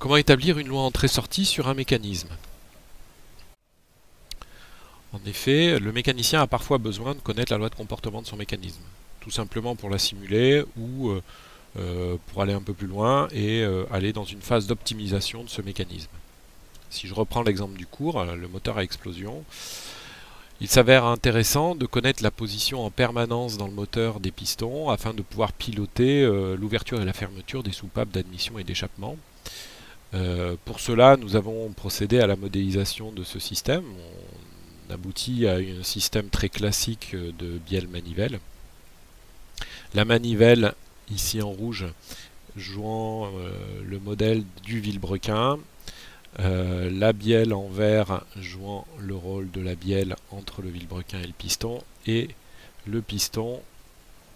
Comment établir une loi entrée-sortie sur un mécanisme? En effet, le mécanicien a parfois besoin de connaître la loi de comportement de son mécanisme, tout simplement pour la simuler ou pour aller un peu plus loin et aller dans une phase d'optimisation de ce mécanisme. Si je reprends l'exemple du cours, le moteur à explosion, il s'avère intéressant de connaître la position en permanence dans le moteur des pistons afin de pouvoir piloter l'ouverture et la fermeture des soupapes d'admission et d'échappement. Pour cela, nous avons procédé à la modélisation de ce système. On aboutit à un système très classique de bielle-manivelle. La manivelle, ici en rouge, jouant le modèle du vilebrequin. La bielle en vert jouant le rôle de la bielle entre le vilebrequin et le piston. Et le piston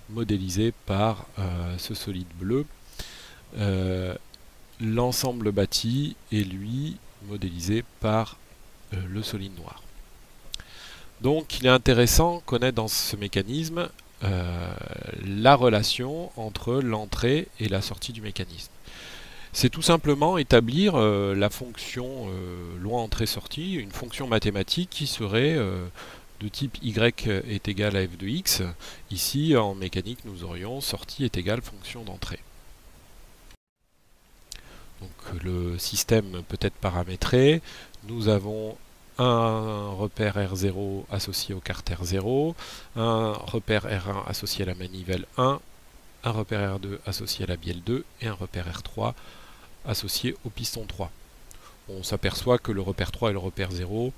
modélisé par ce solide bleu. L'ensemble bâti est lui modélisé par le solide noir. Donc il est intéressant de connaître dans ce mécanisme la relation entre l'entrée et la sortie du mécanisme. C'est tout simplement établir la fonction loi entrée-sortie, une fonction mathématique qui serait de type y est égal à f de x. Ici en mécanique nous aurions sortie est égale fonction d'entrée. Donc le système peut être paramétré. Nous avons un repère R0 associé au carte R0, un repère R1 associé à la manivelle 1, un repère R2 associé à la bielle 2 et un repère R3 associé au piston 3. On s'aperçoit que le repère 3 et le repère 0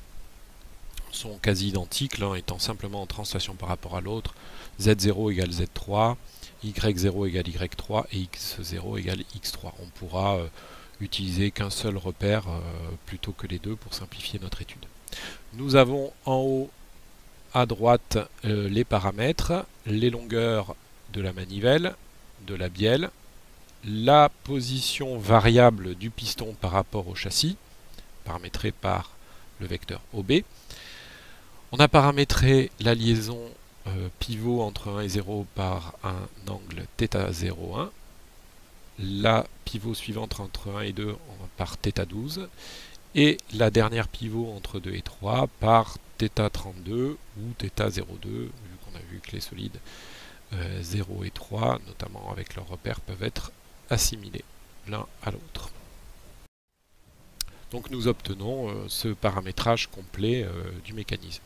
sont quasi identiques, l'un étant simplement en translation par rapport à l'autre. Z0 égale Z3, Y0 égale Y3 et X0 égale X3. On pourra utiliser qu'un seul repère plutôt que les deux pour simplifier notre étude. Nous avons en haut à droite les paramètres, les longueurs de la manivelle, de la bielle, la position variable du piston par rapport au châssis, paramétré par le vecteur OB. On a paramétré la liaison pivot entre 1 et 0 par un angle θ01, la pivot suivante entre 1 et 2 par θ12, et la dernière pivot entre 2 et 3 par θ32 ou θ02, vu qu'on a vu que les solides 0 et 3, notamment avec leurs repères, peuvent être assimilés l'un à l'autre. Donc nous obtenons ce paramétrage complet du mécanisme.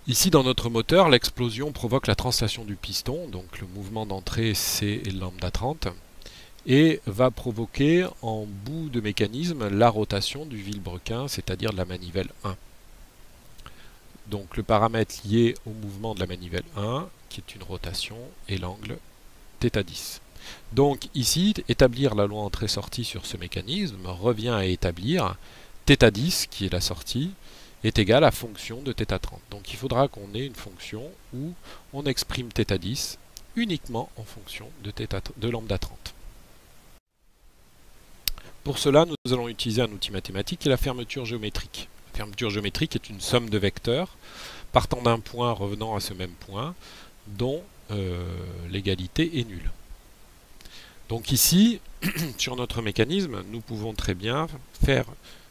Ici dans notre moteur, l'explosion provoque la translation du piston, donc le mouvement d'entrée c'est lambda 30, et va provoquer en bout de mécanisme la rotation du vilebrequin, c'est-à-dire de la manivelle 1. Donc le paramètre lié au mouvement de la manivelle 1, qui est une rotation, est l'angle θ10. Donc ici, établir la loi entrée-sortie sur ce mécanisme revient à établir θ10, qui est la sortie, est égal à fonction de θ30. Donc il faudra qu'on ait une fonction où on exprime θ10 uniquement en fonction de lambda 30. Pour cela, nous allons utiliser un outil mathématique qui est la fermeture géométrique. La fermeture géométrique est une somme de vecteurs partant d'un point revenant à ce même point dont l'égalité est nulle. Donc ici, sur notre mécanisme, nous pouvons très bien faire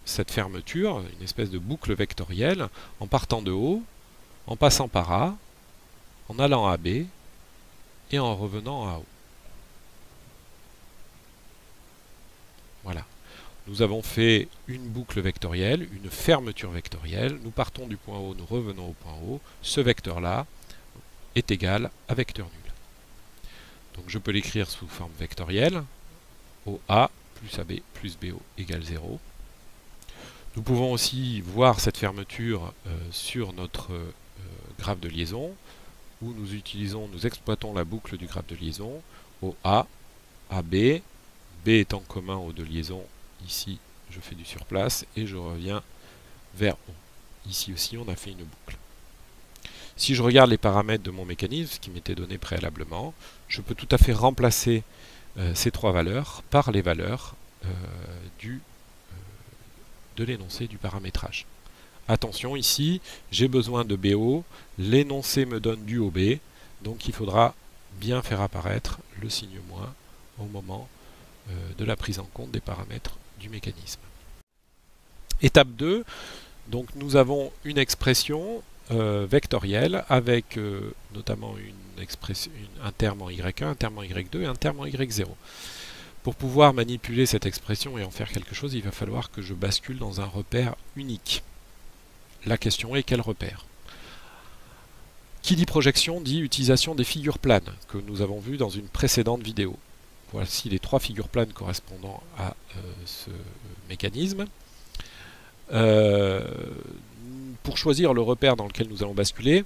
cette fermeture, une espèce de boucle vectorielle, en partant de haut, en passant par A, en allant à B et en revenant à haut. Voilà. Nous avons fait une boucle vectorielle, une fermeture vectorielle. Nous partons du point haut, nous revenons au point haut. Ce vecteur-là est égal à vecteur nul. Donc je peux l'écrire sous forme vectorielle. OA plus AB plus BO égale 0. Nous pouvons aussi voir cette fermeture sur notre graphe de liaison, où nous exploitons la boucle du graphe de liaison, OA, AB, B étant commun aux deux liaisons, ici je fais du surplace et je reviens vers O. Ici aussi on a fait une boucle. Si je regarde les paramètres de mon mécanisme, qui m'étaient donnés préalablement, je peux tout à fait remplacer ces trois valeurs par les valeurs de l'énoncé du paramétrage. Attention, ici, j'ai besoin de BO, l'énoncé me donne du OB, donc il faudra bien faire apparaître le signe moins au moment de la prise en compte des paramètres du mécanisme. Étape 2, donc nous avons une expression vectorielle avec notamment un terme en y1, un terme en y2 et un terme en y0. Pour pouvoir manipuler cette expression et en faire quelque chose, il va falloir que je bascule dans un repère unique. La question est quel repère? Qui dit projection dit utilisation des figures planes que nous avons vues dans une précédente vidéo. Voici les 3 figures planes correspondant à ce mécanisme. Pour choisir le repère dans lequel nous allons basculer,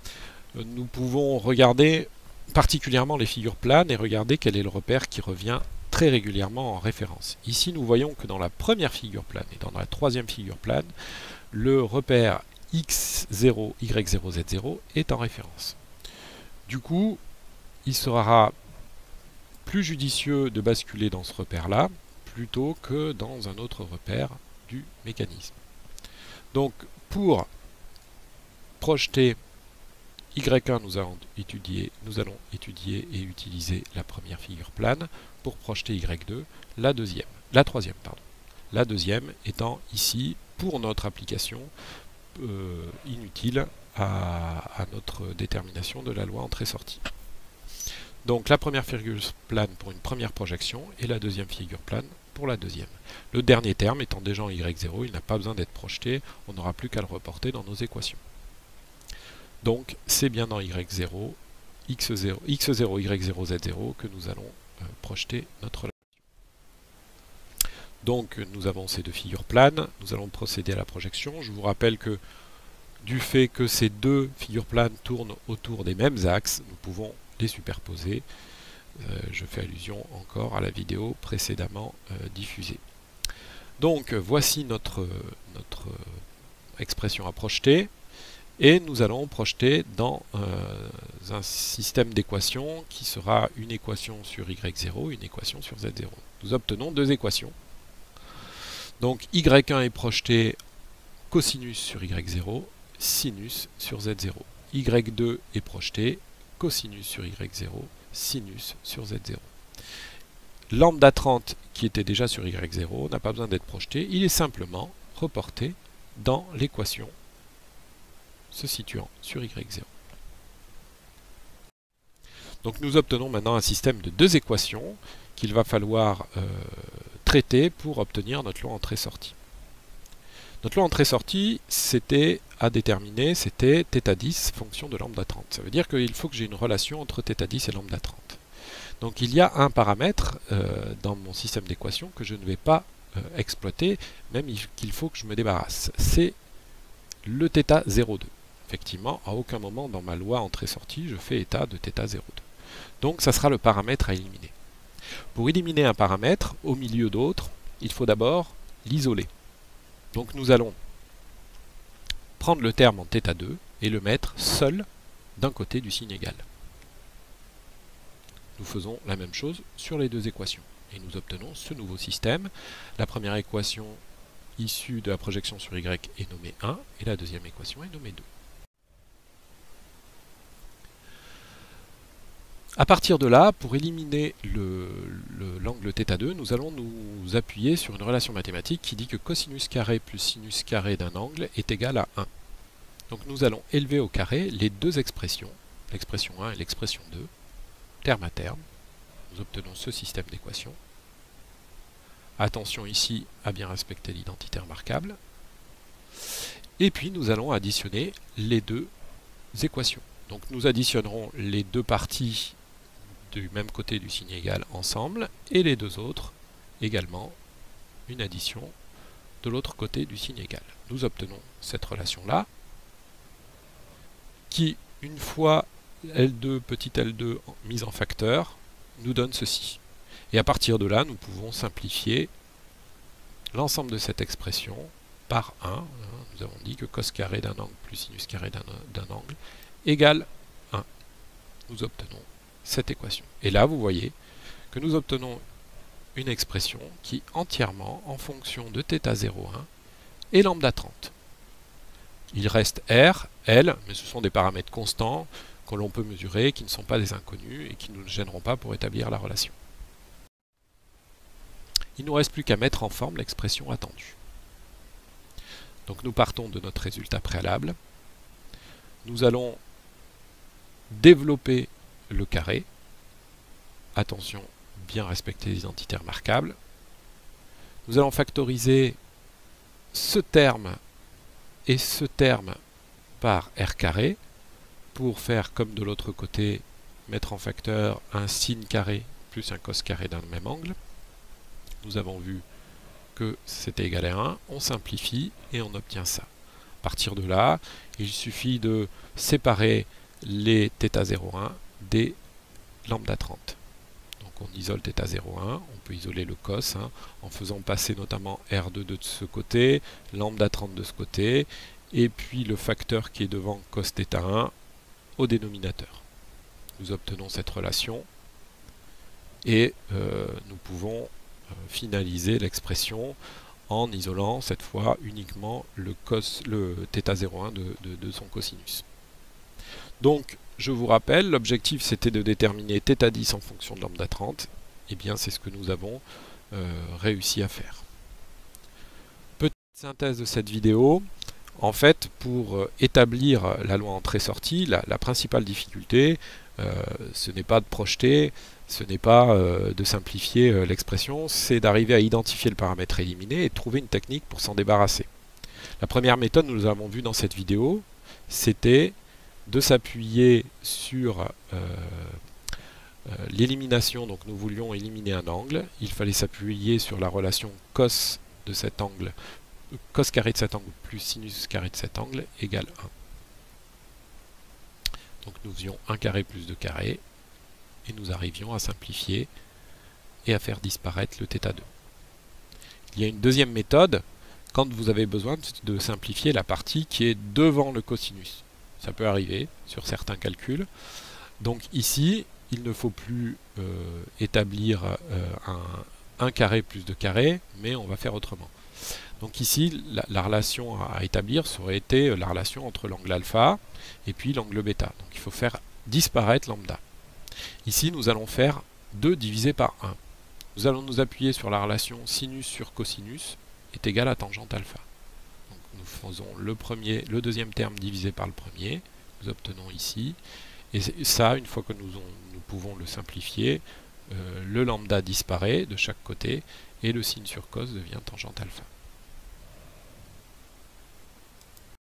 nous pouvons regarder particulièrement les figures planes et regarder quel est le repère qui revient très régulièrement en référence. Ici, nous voyons que dans la première figure plane et dans la troisième figure plane, le repère x0, y0, z0 est en référence. Du coup, il sera plus judicieux de basculer dans ce repère-là plutôt que dans un autre repère du mécanisme. Donc, pour projeter y1, nous allons étudier et utiliser la première figure plane. Pour projeter y2, la troisième. La deuxième étant ici, pour notre application, inutile à notre détermination de la loi entrée-sortie. Donc la première figure plane pour une première projection et la deuxième figure plane pour la deuxième. Le dernier terme étant déjà en y0, il n'a pas besoin d'être projeté, on n'aura plus qu'à le reporter dans nos équations. Donc c'est bien dans y0, x0, y0, z0 que nous allons projeter notre relation. Donc nous avons ces 2 figures planes, nous allons procéder à la projection. Je vous rappelle que du fait que ces 2 figures planes tournent autour des mêmes axes, nous pouvons les superposer. Je fais allusion encore à la vidéo précédemment diffusée. Donc voici notre expression à projeter. Et nous allons projeter dans un système d'équations qui sera une équation sur y0, une équation sur z0. Nous obtenons 2 équations. Donc y1 est projeté cosinus sur y0, sinus sur z0. y2 est projeté cosinus sur y0, sinus sur z0. Lambda 30 qui était déjà sur y0 n'a pas besoin d'être projeté, il est simplement reporté dans l'équation se situant sur y0. Donc nous obtenons maintenant un système de 2 équations qu'il va falloir traiter pour obtenir notre loi entrée-sortie. Notre loi entrée-sortie, c'était à déterminer, c'était θ10 fonction de lambda 30. Ça veut dire qu'il faut que j'ai une relation entre θ10 et lambda 30. Donc il y a un paramètre dans mon système d'équations que je ne vais pas exploiter, même qu'il faut que je me débarrasse. C'est le θ02. Effectivement, à aucun moment dans ma loi entrée-sortie, je fais état de θ02. Donc ça sera le paramètre à éliminer. Pour éliminer un paramètre, au milieu d'autres, il faut d'abord l'isoler. Donc nous allons prendre le terme en θ2 et le mettre seul d'un côté du signe égal. Nous faisons la même chose sur les 2 équations. Et nous obtenons ce nouveau système. La première équation issue de la projection sur y est nommée 1 et la deuxième équation est nommée 2. À partir de là, pour éliminer l'angle θ2, nous allons nous appuyer sur une relation mathématique qui dit que cosinus carré plus sinus carré d'un angle est égal à 1. Donc nous allons élever au carré les 2 expressions, l'expression 1 et l'expression 2, terme à terme. Nous obtenons ce système d'équations. Attention ici à bien respecter l'identité remarquable. Et puis nous allons additionner les 2 équations. Donc nous additionnerons les 2 parties du même côté du signe égal ensemble, et les 2 autres également une addition de l'autre côté du signe égal. Nous obtenons cette relation-là, qui, une fois L2, petit l2 mise en facteur, nous donne ceci. Et à partir de là, nous pouvons simplifier l'ensemble de cette expression par 1. Nous avons dit que cos carré d'un angle plus sinus carré d'un angle égale 1. Nous obtenons cette équation. Et là, vous voyez que nous obtenons une expression qui est entièrement en fonction de θ01 et lambda 30. Il reste R, L, mais ce sont des paramètres constants que l'on peut mesurer, qui ne sont pas des inconnus et qui ne nous gêneront pas pour établir la relation. Il ne nous reste plus qu'à mettre en forme l'expression attendue. Donc nous partons de notre résultat préalable. Nous allons développer le carré. Attention, bien respecter les identités remarquables. Nous allons factoriser ce terme et ce terme par r carré pour faire comme de l'autre côté, mettre en facteur un sin carré plus un cos carré d'un même angle. Nous avons vu que c'était égal à 1, on simplifie et on obtient ça. À partir de là, il suffit de séparer les θ01 des lambda 30. Donc on isole θ01, on peut isoler le cos en faisant passer notamment R2 de ce côté, lambda 30 de ce côté, et puis le facteur qui est devant cos θ1 au dénominateur. Nous obtenons cette relation et nous pouvons finaliser l'expression en isolant cette fois uniquement le θ01 de son cosinus. Donc, je vous rappelle, l'objectif c'était de déterminer θ10 en fonction de lambda 30. Et bien, c'est ce que nous avons réussi à faire. Petite synthèse de cette vidéo. En fait, pour établir la loi entrée-sortie, la principale difficulté, ce n'est pas de projeter, ce n'est pas de simplifier l'expression, c'est d'arriver à identifier le paramètre éliminé et de trouver une technique pour s'en débarrasser. La première méthode, nous l'avons vu dans cette vidéo, c'était de s'appuyer sur l'élimination. Donc nous voulions éliminer un angle, il fallait s'appuyer sur la relation cos de cet angle, cos carré de cet angle plus sinus carré de cet angle égale 1. Donc nous faisions 1 carré plus 2 carré, et nous arrivions à simplifier et à faire disparaître le θ2. Il y a une deuxième méthode, quand vous avez besoin de simplifier la partie qui est devant le cosinus. Ça peut arriver sur certains calculs. Donc ici, il ne faut plus établir un 1 carré plus 2 carré, mais on va faire autrement. Donc ici, la relation à établir, ça aurait été la relation entre l'angle alpha et puis l'angle bêta. Donc il faut faire disparaître lambda. Ici, nous allons faire 2 divisé par 1. Nous allons nous appuyer sur la relation sinus sur cosinus est égal à tangente alpha. Donc nous faisons le deuxième terme divisé par le premier. Nous obtenons ici. Et ça, une fois que nous pouvons le simplifier, le lambda disparaît de chaque côté et le sin sur cos devient tangente alpha.